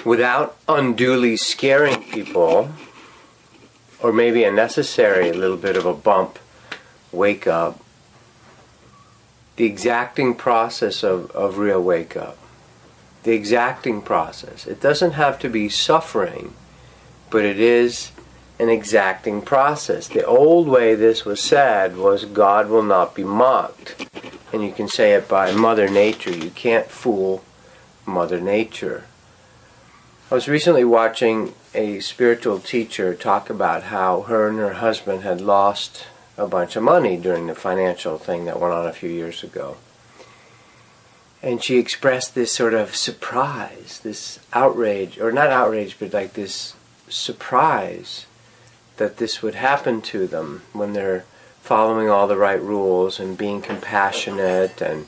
without unduly scaring people, or maybe a necessary little bit of a bump, wake up, the exacting process of real wake up. The exacting process. It doesn't have to be suffering, but it is an exacting process. The old way this was said was God will not be mocked. And you can say it by Mother Nature. You can't fool Mother Nature. I was recently watching a spiritual teacher talk about how her and her husband had lost a bunch of money during the financial thing that went on a few years ago. And she expressed this sort of surprise, this outrage, or not outrage, but like this surprise that this would happen to them when they're following all the right rules and being compassionate and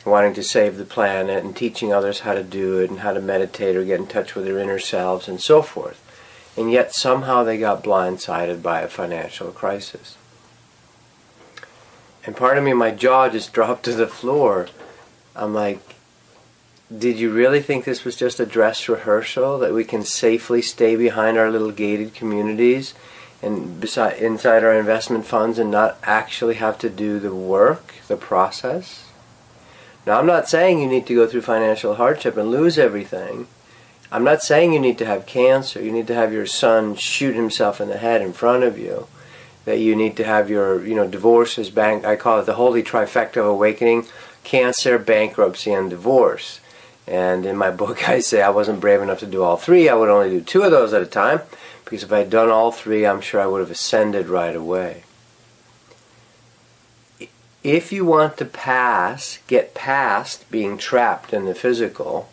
wanting to save the planet and teaching others how to do it and how to meditate or get in touch with their inner selves and so forth. And yet somehow they got blindsided by a financial crisis. And part of me, my jaw just dropped to the floor. I'm like, did you really think this was just a dress rehearsal, that we can safely stay behind our little gated communities and inside our investment funds and not actually have to do the work, the process? Now, I'm not saying you need to go through financial hardship and lose everything. I'm not saying you need to have cancer. You need to have your son shoot himself in the head in front of you. That you need to have your, divorces, I call it the holy trifecta of awakening: cancer, bankruptcy, and divorce. And in my book I say I wasn't brave enough to do all three. I would only do 2 of those at a time, because if I had done all 3, I'm sure I would have ascended right away. If you want to get past being trapped in the physical,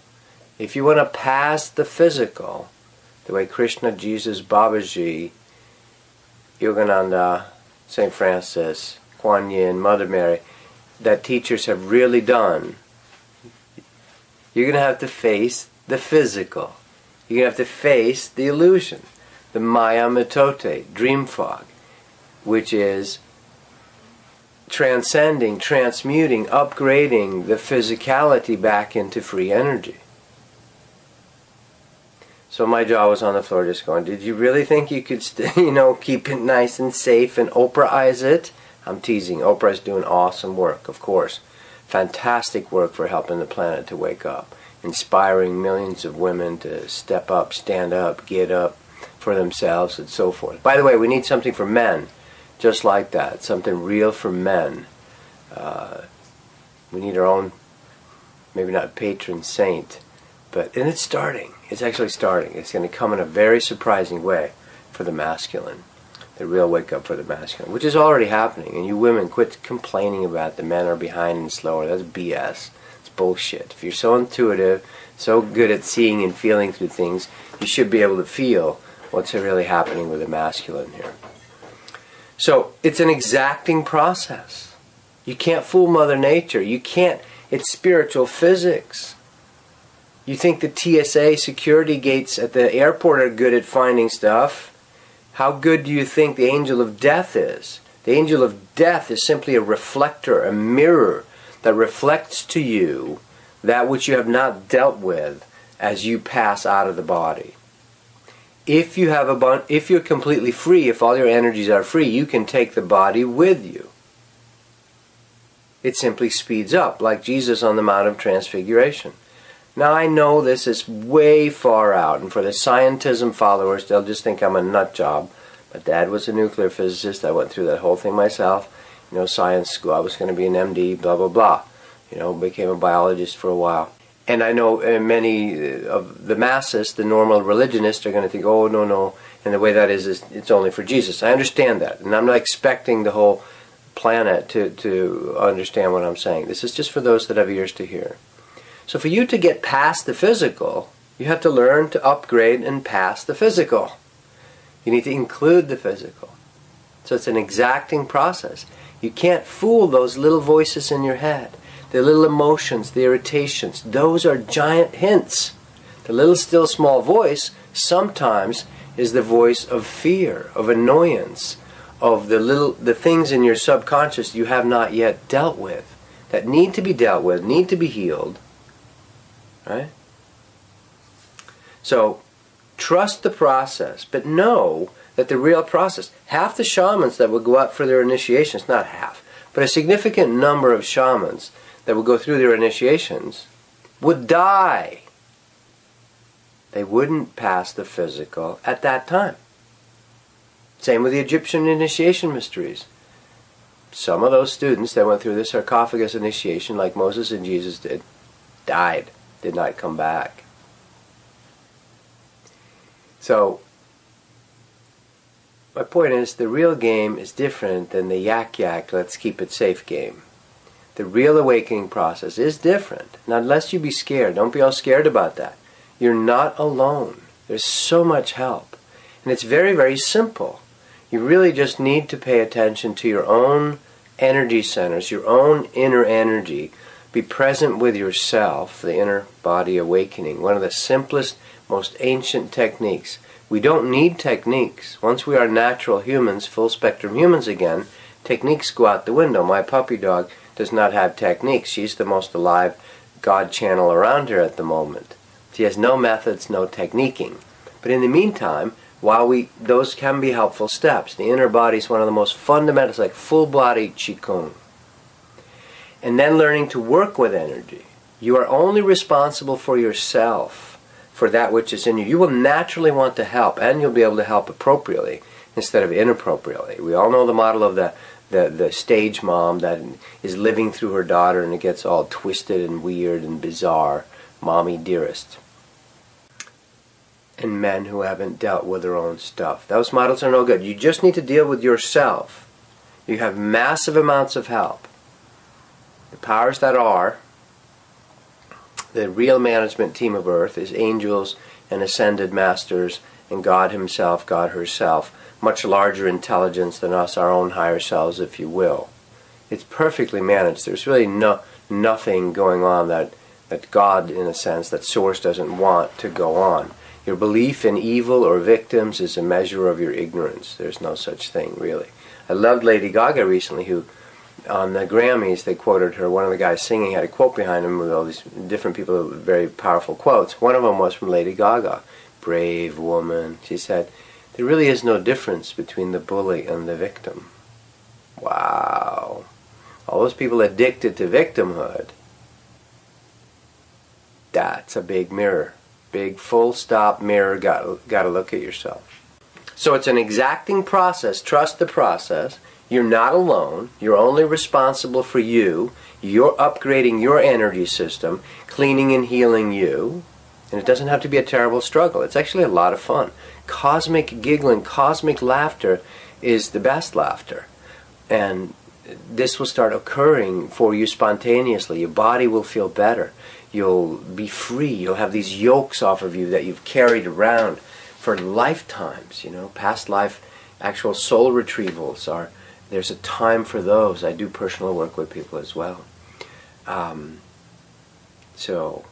if you want to pass the physical, the way Krishna, Jesus, Babaji, Yogananda, St. Francis, Kuan Yin, Mother Mary, that teachers have really done, you're going to have to face the physical. You're going to have to face the illusion, the Maya Mitote, dream fog, which is transcending, transmuting, upgrading the physicality back into free energy. So my jaw was on the floor just going, did you really think you could keep it nice and safe and Oprahize it? I'm teasing. Oprah's doing awesome work, of course. Fantastic work for helping the planet to wake up. Inspiring millions of women to step up, stand up, get up for themselves and so forth. By the way, we need something for men, just like that. Something real for men. We need our own, maybe not patron saint, and it's starting. It's actually starting. It's going to come in a very surprising way for the masculine. The real wake up for the masculine, which is already happening. And you women, quit complaining about the men are behind and slower. That's BS. It's bullshit. If you're so intuitive, so good at seeing and feeling through things, you should be able to feel what's really happening with the masculine here. So it's an exacting process. You can't fool Mother Nature. You can't. It's spiritual physics. You think the TSA security gates at the airport are good at finding stuff. How good do you think the angel of death is? The angel of death is simply a reflector, a mirror that reflects to you that which you have not dealt with as you pass out of the body. If you have if you're completely free, if all your energies are free, you can take the body with you. It simply speeds up, like Jesus on the Mount of Transfiguration. Now I know this is way far out, and for the scientism followers, they'll just think I'm a nut job. My dad was a nuclear physicist. I went through that whole thing myself. Science school. I was going to be an MD, blah, blah, blah. Became a biologist for a while. And I know many of the masses, the normal religionists, are going to think, oh, no. And the way that is it's only for Jesus. I understand that. And I'm not expecting the whole planet to understand what I'm saying. This is just for those that have ears to hear. So for you to get past the physical, you have to learn to upgrade and pass the physical. You need to include the physical. So it's an exacting process. You can't fool those little voices in your head. The little emotions, the irritations, those are giant hints. The little still small voice sometimes is the voice of fear, of annoyance, of the things in your subconscious you have not yet dealt with, that need to be dealt with, need to be healed. Right? So trust the process, but know that the real process, half the shamans that would go out for their initiations, not half, but a significant number of shamans that would go through their initiations would die. They wouldn't pass the physical at that time. Same with the Egyptian initiation mysteries. Some of those students that went through the sarcophagus initiation, like Moses and Jesus did, died, did not come back. So, my point is, the real game is different than the yak, let's keep it safe game. The real awakening process is different. Now, unless you be scared, don't be all scared about that. You're not alone. There's so much help. And it's very, very simple. You really just need to pay attention to your own energy centers, your own inner energy. Be present with yourself, the inner body awakening. One of the simplest, most ancient techniques. We don't need techniques. Once we are natural humans, full spectrum humans again, techniques go out the window. My puppy dog does not have techniques. She's the most alive God channel around her at the moment. She has no methods, no techniquing. But in the meantime, while those can be helpful steps, the inner body is one of the most fundamentals, like full body qigong. And then learning to work with energy. You are only responsible for yourself, for that which is in you. You will naturally want to help, and you'll be able to help appropriately instead of inappropriately. We all know the model of the stage mom that is living through her daughter and it gets all twisted and weird and bizarre. Mommy dearest. And men who haven't dealt with their own stuff. Those models are no good. You just need to deal with yourself. You have massive amounts of help. The powers that are, the real management team of Earth is angels and ascended masters and God himself, God herself. Much larger intelligence than us, our own higher selves, if you will. It's perfectly managed. There's really nothing going on that God, in a sense, that Source doesn't want to go on. Your belief in evil or victims is a measure of your ignorance. There's no such thing, really. I loved Lady Gaga recently, who, on the Grammys, they quoted her. One of the guys singing had a quote behind him with all these different people with very powerful quotes. One of them was from Lady Gaga. Brave woman. She said, there really is no difference between the bully and the victim. Wow. All those people addicted to victimhood, that's a big mirror. Big full stop mirror, got to look at yourself. So it's an exacting process. Trust the process. You're not alone. You're only responsible for you. You're upgrading your energy system, cleaning and healing you. And it doesn't have to be a terrible struggle. It's actually a lot of fun. Cosmic giggling, cosmic laughter is the best laughter. And this will start occurring for you spontaneously. Your body will feel better. You'll be free. You'll have these yokes off of you that you've carried around for lifetimes. Past life, actual soul retrievals are. There's a time for those. I do personal work with people as well. So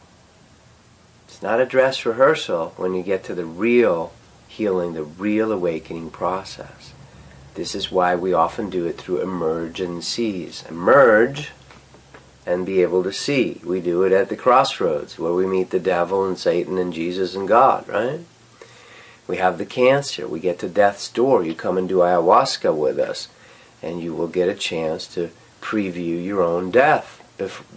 it's not a dress rehearsal when you get to the real healing, the real awakening process. This is why we often do it through emergencies. Emerge and be able to see. We do it at the crossroads where we meet the devil and Satan and Jesus and God, right? We have the cancer. We get to death's door. You come and do ayahuasca with us and you will get a chance to preview your own death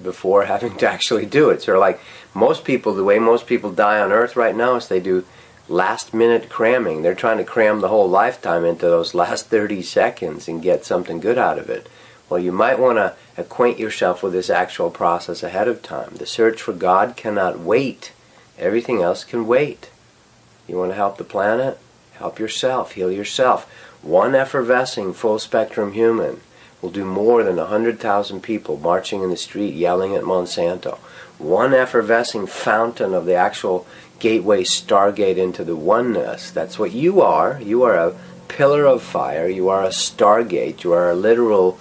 before having to actually do it. So like most people, the way most people die on earth right now is they do last minute cramming. They're trying to cram the whole lifetime into those last 30 seconds and get something good out of it. Well, you might want to acquaint yourself with this actual process ahead of time. The search for God cannot wait. Everything else can wait. You want to help the planet? Help yourself. Heal yourself. One effervescing full spectrum human will do more than 100,000 people marching in the street yelling at Monsanto. One effervescing fountain of the actual gateway stargate into the oneness. That's what you are. You are a pillar of fire. You are a stargate. You are a literal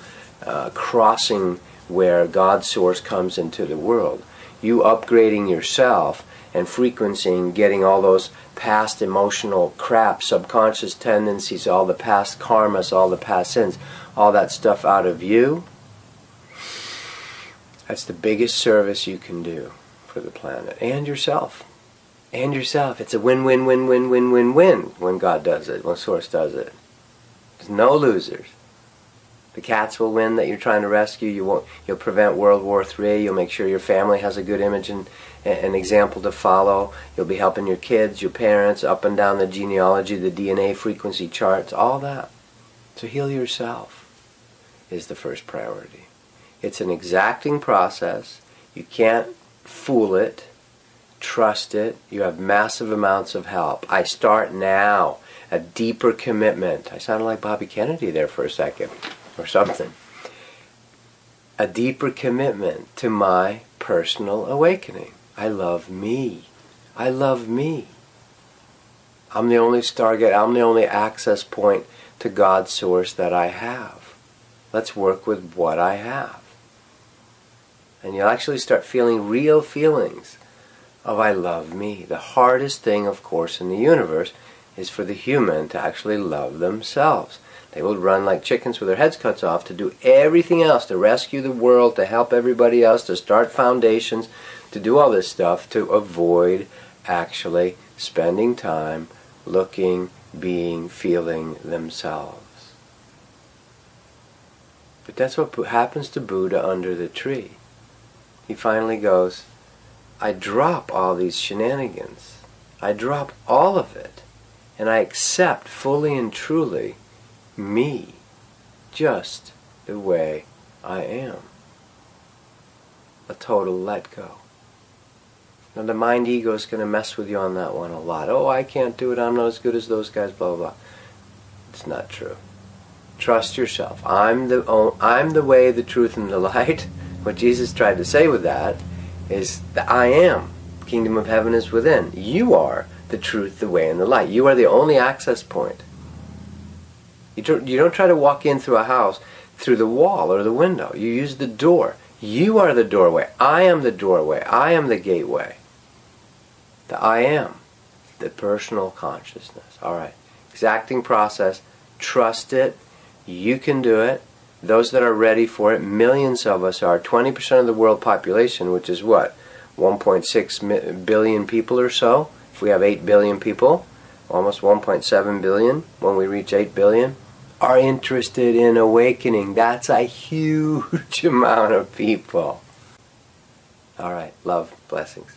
crossing where God's source comes into the world. You upgrading yourself and frequencing, getting all those past emotional crap, subconscious tendencies, all the past karmas, all the past sins, all that stuff out of you, that's the biggest service you can do for the planet and yourself. and yourself. It's a win-win-win-win-win-win-win when God does it, when Source does it. There's no losers. The cats will win that you're trying to rescue. You'll prevent World War III. You'll make sure your family has a good image and an example to follow. You'll be helping your kids, your parents, up and down the genealogy, the DNA frequency charts, all that. So heal yourself is the first priority. It's an exacting process. You can't fool it. Trust it. You have massive amounts of help. I start now. A deeper commitment. I sounded like Bobby Kennedy there for a second. Or something. A deeper commitment to my personal awakening. I love me. I love me. I'm the only Stargate, I'm the only access point to God's Source that I have. Let's work with what I have. And you'll actually start feeling real feelings of I love me. The hardest thing, of course, in the universe is for the human to actually love themselves. They will run like chickens with their heads cut off to do everything else, to rescue the world, to help everybody else, to start foundations, to do all this stuff, to avoid actually spending time looking, being, feeling themselves. But that's what happens to Buddha under the tree. He finally goes, I drop all these shenanigans. I drop all of it. And I accept fully and truly me, just the way I am. A total let go. Now the mind ego is going to mess with you on that one a lot. Oh, I can't do it, I'm not as good as those guys, blah, blah, blah. It's not true. Trust yourself. I'm the way, the truth, and the light. What Jesus tried to say with that is that I am. Kingdom of heaven is within. You are the truth, the way, and the light. You are the only access point. You don't try to walk in through a house through the wall or the window. You use the door. You are the doorway. I am the doorway. I am the gateway. The I am. The personal consciousness. Alright. Exacting process. Trust it. You can do it. Those that are ready for it, millions of us are. 20% of the world population, which is what? 1.6 billion people or so. If we have 8 billion people, almost 1.7 billion when we reach 8 billion, are interested in awakening. That's a huge amount of people. Alright, love, blessings.